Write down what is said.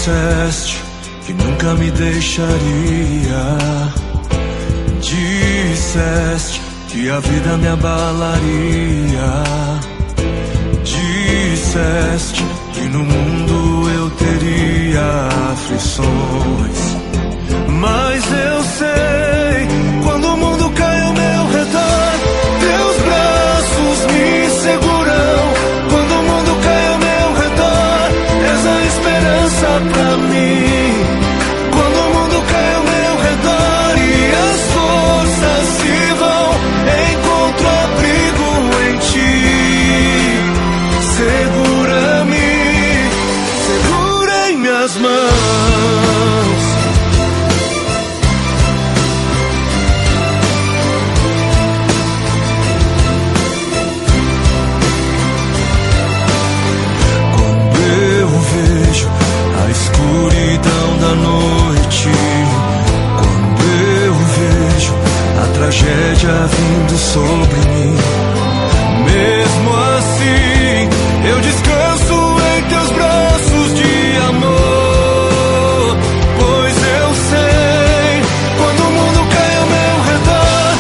disseste que nunca me deixaria. Disseste que a vida me abalaria. Disseste que no mundo eu teria aflições. Mas eu sei, quando o mundo cai ao meu redor, teus braços me seguram. Quando o mundo cai ao meu redor, és a esperança pra mim. Quando o mundo cai ao meu redor e as forças se vão, encontro abrigo em ti. Segura-me, segura em minhas mãos. A escuridão da noite, quando eu vejo a tragédia vindo sobre mim,